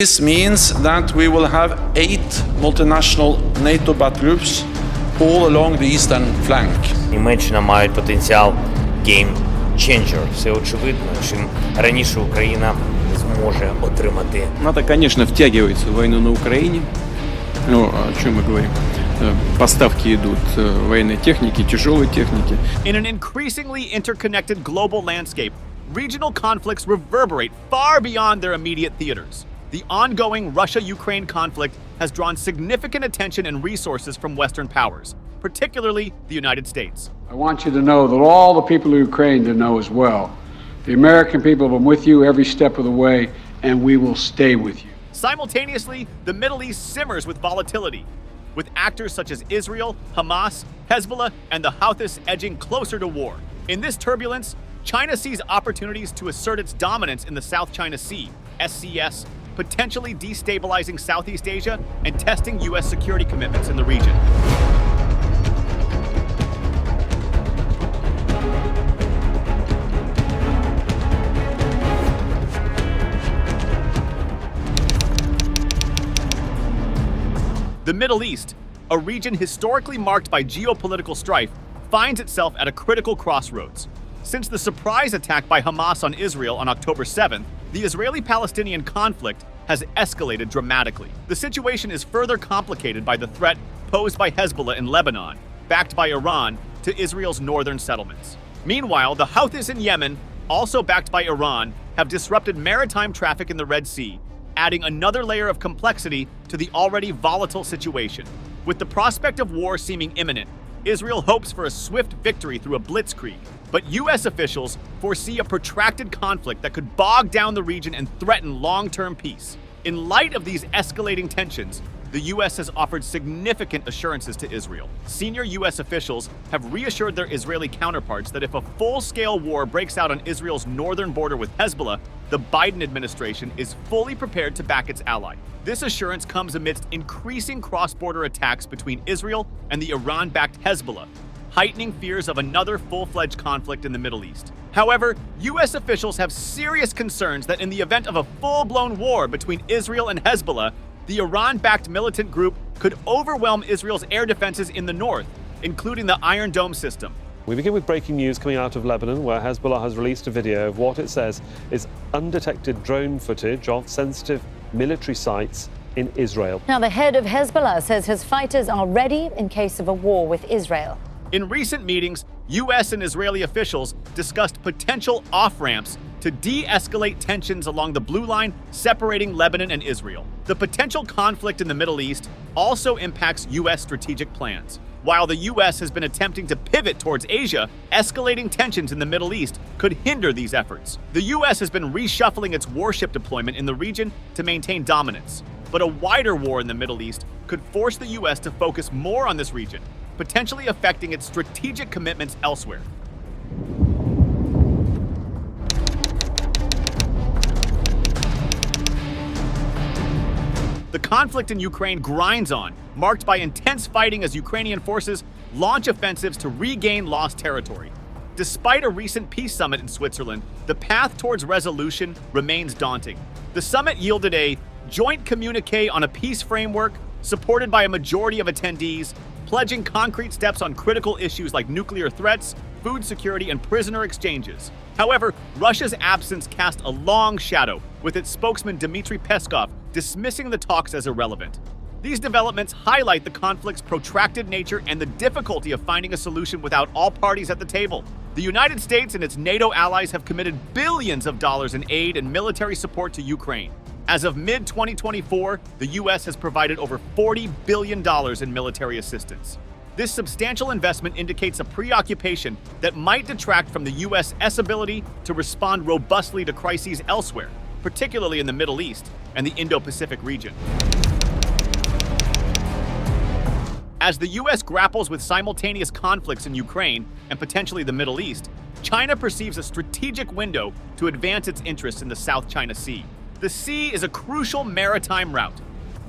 This means that we will have 8 multinational NATO battle groups all along the eastern flank. Німеччина має потенціал game changer. Все очевидно, чим раніше Україна зможе отримати. НАТО, конечно, втягивается в войну на Украине. Ну, о чем мы говорим? Поставки идут военной техники, тяжелой техники. In an increasingly interconnected global landscape, regional conflicts reverberate far beyond their immediate theaters. The ongoing Russia-Ukraine conflict has drawn significant attention and resources from Western powers, particularly the United States. I want you to know that all the people of Ukraine to know as well. The American people have been with you every step of the way, and we will stay with you. Simultaneously, the Middle East simmers with volatility, with actors such as Israel, Hamas, Hezbollah, and the Houthis edging closer to war. In this turbulence, China sees opportunities to assert its dominance in the South China Sea, SCS, potentially destabilizing Southeast Asia and testing U.S. security commitments in the region. The Middle East, a region historically marked by geopolitical strife, finds itself at a critical crossroads. Since the surprise attack by Hamas on Israel on October 7th, the Israeli-Palestinian conflict has escalated dramatically. The situation is further complicated by the threat posed by Hezbollah in Lebanon, backed by Iran, to Israel's northern settlements. Meanwhile, the Houthis in Yemen, also backed by Iran, have disrupted maritime traffic in the Red Sea, adding another layer of complexity to the already volatile situation. With the prospect of war seeming imminent, Israel hopes for a swift victory through a blitzkrieg, but U.S. officials foresee a protracted conflict that could bog down the region and threaten long-term peace. In light of these escalating tensions, the U.S. has offered significant assurances to Israel. Senior U.S. officials have reassured their Israeli counterparts that if a full-scale war breaks out on Israel's northern border with Hezbollah, the Biden administration is fully prepared to back its ally. This assurance comes amidst increasing cross-border attacks between Israel and the Iran-backed Hezbollah, heightening fears of another full-fledged conflict in the Middle East. However, U.S. officials have serious concerns that in the event of a full-blown war between Israel and Hezbollah, the Iran-backed militant group could overwhelm Israel's air defenses in the north, including the Iron Dome system. We begin with breaking news coming out of Lebanon, where Hezbollah has released a video of what it says is undetected drone footage of sensitive military sites in Israel. Now, the head of Hezbollah says his fighters are ready in case of a war with Israel. In recent meetings, U.S. and Israeli officials discussed potential off-ramps to de-escalate tensions along the blue line separating Lebanon and Israel. The potential conflict in the Middle East also impacts U.S. strategic plans. While the U.S. has been attempting to pivot towards Asia, escalating tensions in the Middle East could hinder these efforts. The U.S. has been reshuffling its warship deployment in the region to maintain dominance. But a wider war in the Middle East could force the U.S. to focus more on this region, potentially affecting its strategic commitments elsewhere. The conflict in Ukraine grinds on, marked by intense fighting as Ukrainian forces launch offensives to regain lost territory. Despite a recent peace summit in Switzerland, the path towards resolution remains daunting. The summit yielded a joint communiqué on a peace framework, supported by a majority of attendees, pledging concrete steps on critical issues like nuclear threats, food security, and prisoner exchanges. However, Russia's absence cast a long shadow, with its spokesman Dmitry Peskov dismissing the talks as irrelevant. These developments highlight the conflict's protracted nature and the difficulty of finding a solution without all parties at the table. The United States and its NATO allies have committed billions of dollars in aid and military support to Ukraine. As of mid-2024, the U.S. has provided over $40 billion in military assistance. This substantial investment indicates a preoccupation that might detract from the U.S.'s ability to respond robustly to crises elsewhere, particularly in the Middle East and the Indo-Pacific region. As the U.S. grapples with simultaneous conflicts in Ukraine and potentially the Middle East, China perceives a strategic window to advance its interests in the South China Sea. The sea is a crucial maritime route,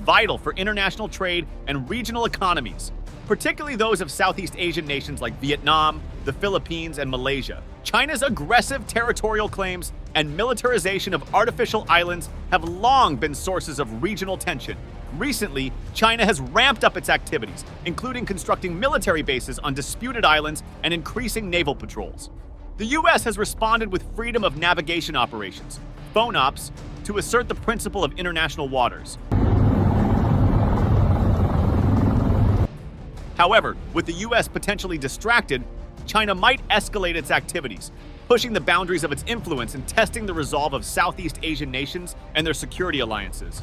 vital for international trade and regional economies, particularly those of Southeast Asian nations like Vietnam, the Philippines, and Malaysia. China's aggressive territorial claims and militarization of artificial islands have long been sources of regional tension. Recently, China has ramped up its activities, including constructing military bases on disputed islands and increasing naval patrols. The U.S. has responded with freedom of navigation operations, phone ops, to assert the principle of international waters. However, with the U.S. potentially distracted, China might escalate its activities, pushing the boundaries of its influence and testing the resolve of Southeast Asian nations and their security alliances.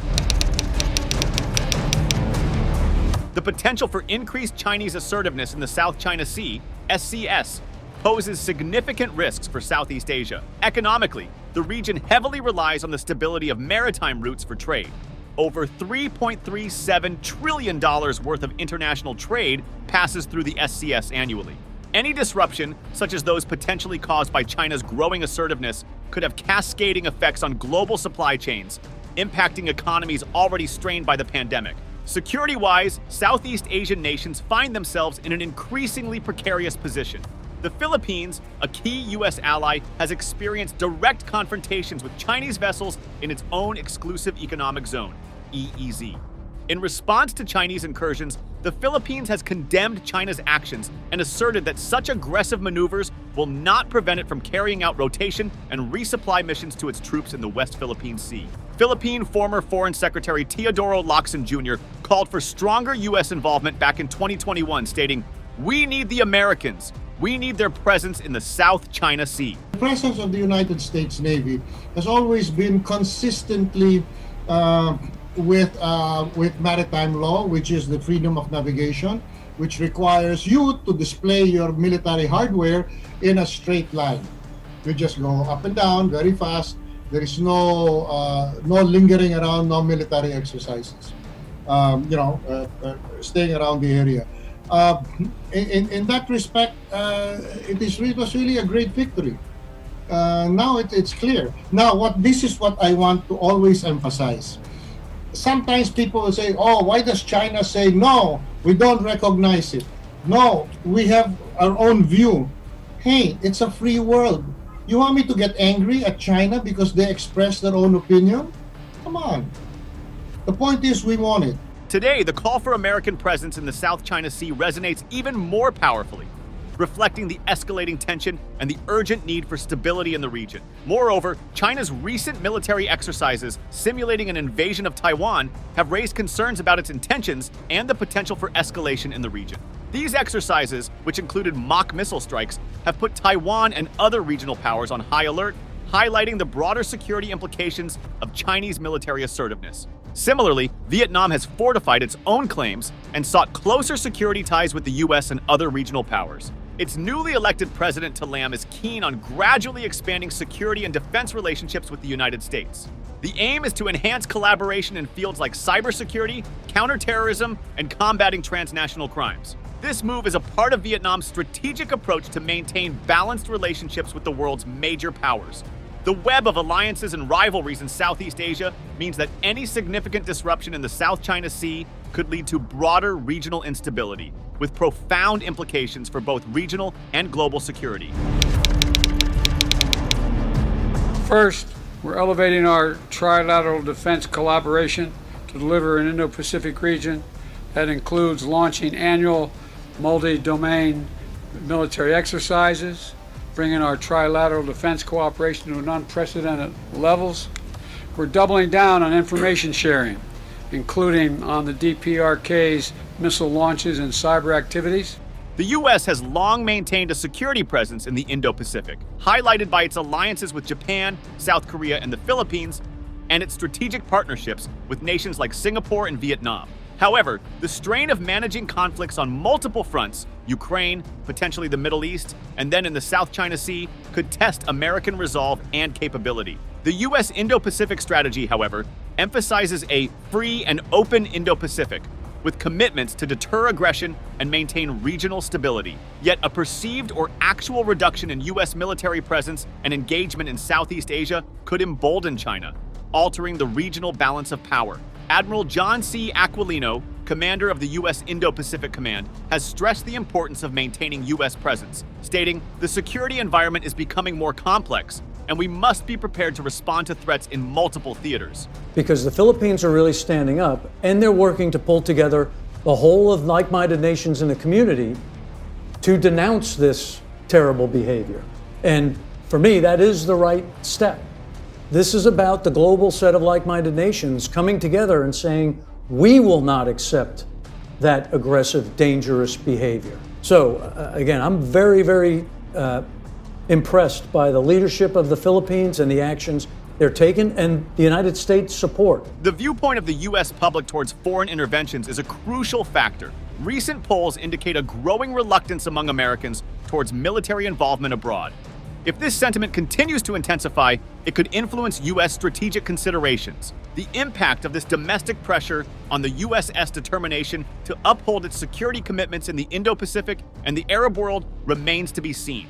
The potential for increased Chinese assertiveness in the South China Sea, SCS, poses significant risks for Southeast Asia. Economically, the region heavily relies on the stability of maritime routes for trade. Over $3.37 trillion worth of international trade passes through the SCS annually. Any disruption, such as those potentially caused by China's growing assertiveness, could have cascading effects on global supply chains, impacting economies already strained by the pandemic. Security-wise, Southeast Asian nations find themselves in an increasingly precarious position. The Philippines, a key U.S. ally, has experienced direct confrontations with Chinese vessels in its own exclusive economic zone, EEZ. In response to Chinese incursions, the Philippines has condemned China's actions and asserted that such aggressive maneuvers will not prevent it from carrying out rotation and resupply missions to its troops in the West Philippine Sea. Philippine former Foreign Secretary Teodoro Locsin Jr. called for stronger U.S. involvement back in 2021, stating, "We need the Americans. We need their presence in the South China Sea." The presence of the United States Navy has always been consistently with maritime law, which is the freedom of navigation, which requires you to display your military hardware in a straight line. You just go up and down very fast. There is no lingering around, no military exercises. Staying around the area. In that respect, it was really a great victory. Now it's clear. Now, this is what I want to always emphasize. Sometimes people will say, "Oh, why does China say no? We don't recognize it. No, we have our own view." Hey, it's a free world. You want me to get angry at China because they express their own opinion? Come on. The point is, we want it. Today, the call for American presence in the South China Sea resonates even more powerfully, reflecting the escalating tension and the urgent need for stability in the region. Moreover, China's recent military exercises simulating an invasion of Taiwan have raised concerns about its intentions and the potential for escalation in the region. These exercises, which included mock missile strikes, have put Taiwan and other regional powers on high alert, highlighting the broader security implications of Chinese military assertiveness. Similarly, Vietnam has fortified its own claims and sought closer security ties with the U.S. and other regional powers. Its newly elected president, Talam, is keen on gradually expanding security and defense relationships with the United States. The aim is to enhance collaboration in fields like cybersecurity, counterterrorism, and combating transnational crimes. This move is a part of Vietnam's strategic approach to maintain balanced relationships with the world's major powers. The web of alliances and rivalries in Southeast Asia means that any significant disruption in the South China Sea could lead to broader regional instability, with profound implications for both regional and global security. First, we're elevating our trilateral defense collaboration to deliver an Indo-Pacific region that includes launching annual multi-domain military exercises, bringing our trilateral defense cooperation to an unprecedented levels. We're doubling down on information sharing, including on the DPRK's missile launches and cyber activities. The U.S. has long maintained a security presence in the Indo-Pacific, highlighted by its alliances with Japan, South Korea, and the Philippines, and its strategic partnerships with nations like Singapore and Vietnam. However, the strain of managing conflicts on multiple fronts, Ukraine, potentially the Middle East, and then in the South China Sea, could test American resolve and capability. The U.S. Indo-Pacific strategy, however, emphasizes a free and open Indo-Pacific, with commitments to deter aggression and maintain regional stability. Yet a perceived or actual reduction in U.S. military presence and engagement in Southeast Asia could embolden China, altering the regional balance of power. Admiral John C. Aquilino, commander of the U.S. Indo-Pacific Command, has stressed the importance of maintaining U.S. presence, stating, "The security environment is becoming more complex, and we must be prepared to respond to threats in multiple theaters. Because the Philippines are really standing up, and they're working to pull together the whole of like-minded nations in the community to denounce this terrible behavior. And for me, that is the right step. This is about the global set of like-minded nations coming together and saying, we will not accept that aggressive, dangerous behavior. So again, I'm very, very impressed by the leadership of the Philippines and the actions they're taking, and the United States support. The viewpoint of the U.S. public towards foreign interventions is a crucial factor. Recent polls indicate a growing reluctance among Americans towards military involvement abroad. If this sentiment continues to intensify, it could influence U.S. strategic considerations. The impact of this domestic pressure on the US's determination to uphold its security commitments in the Indo-Pacific and the Arab world remains to be seen.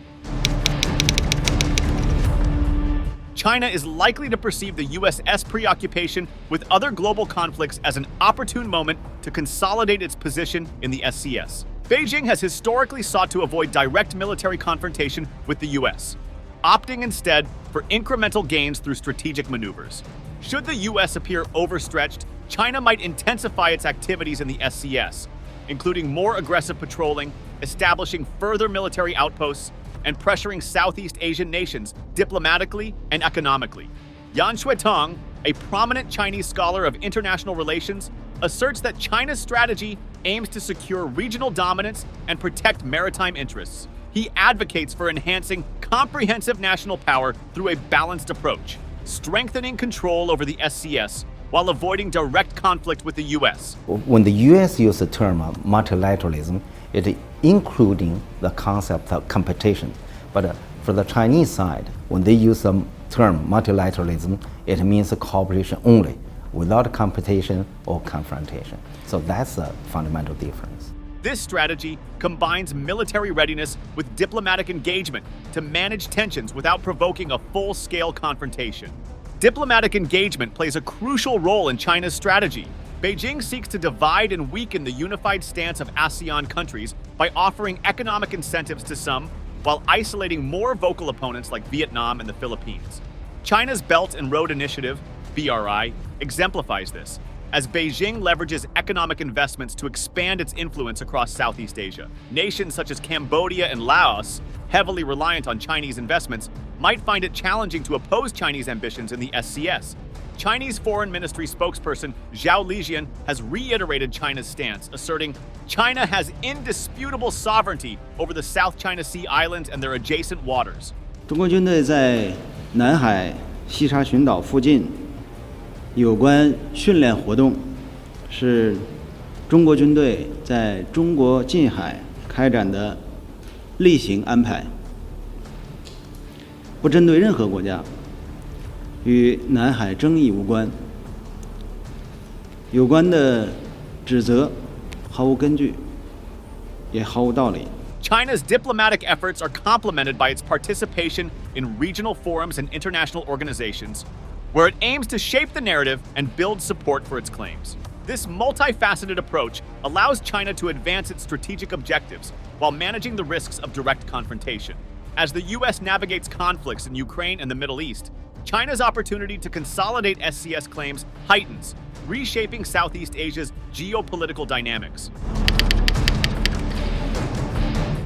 China is likely to perceive the US's preoccupation with other global conflicts as an opportune moment to consolidate its position in the SCS. Beijing has historically sought to avoid direct military confrontation with the US, opting instead for incremental gains through strategic maneuvers. Should the US appear overstretched, China might intensify its activities in the SCS, including more aggressive patrolling, establishing further military outposts, and pressuring Southeast Asian nations diplomatically and economically. Yan Xuetong, a prominent Chinese scholar of international relations, asserts that China's strategy aims to secure regional dominance and protect maritime interests. He advocates for enhancing comprehensive national power through a balanced approach, strengthening control over the SCS while avoiding direct conflict with the US. When the US uses the term multilateralism, it including the concept of competition. But for the Chinese side, when they use the term multilateralism, it means cooperation only, without competition or confrontation. So that's a fundamental difference. This strategy combines military readiness with diplomatic engagement to manage tensions without provoking a full-scale confrontation. Diplomatic engagement plays a crucial role in China's strategy. Beijing seeks to divide and weaken the unified stance of ASEAN countries by offering economic incentives to some, while isolating more vocal opponents like Vietnam and the Philippines. China's Belt and Road Initiative, BRI, exemplifies this, as Beijing leverages economic investments to expand its influence across Southeast Asia. Nations such as Cambodia and Laos, heavily reliant on Chinese investments, might find it challenging to oppose Chinese ambitions in the SCS. Chinese Foreign Ministry spokesperson Zhao Lijian has reiterated China's stance, asserting China has indisputable sovereignty over the South China Sea islands and their adjacent waters. 中国军队在南海西沙群岛附近有关训练活动，是中国军队在中国近海开展的例行安排，不针对任何国家，与南海争议无关。有关的指责毫无根据，也毫无道理。 China's diplomatic efforts are complemented by its participation in regional forums and international organizations, where it aims to shape the narrative and build support for its claims. This multifaceted approach allows China to advance its strategic objectives while managing the risks of direct confrontation. As the U.S. navigates conflicts in Ukraine and the Middle East, China's opportunity to consolidate SCS claims heightens, reshaping Southeast Asia's geopolitical dynamics.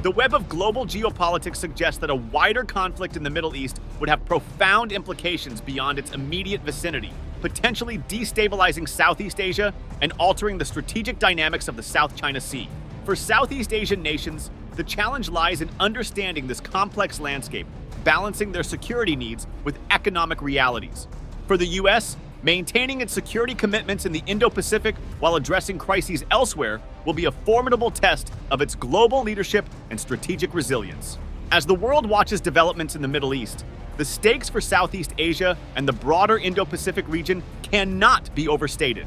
The web of global geopolitics suggests that a wider conflict in the Middle East would have profound implications beyond its immediate vicinity, potentially destabilizing Southeast Asia and altering the strategic dynamics of the South China Sea. For Southeast Asian nations, the challenge lies in understanding this complex landscape, balancing their security needs with economic realities. For the U.S., maintaining its security commitments in the Indo-Pacific while addressing crises elsewhere will be a formidable test of its global leadership and strategic resilience. As the world watches developments in the Middle East, the stakes for Southeast Asia and the broader Indo-Pacific region cannot be overstated.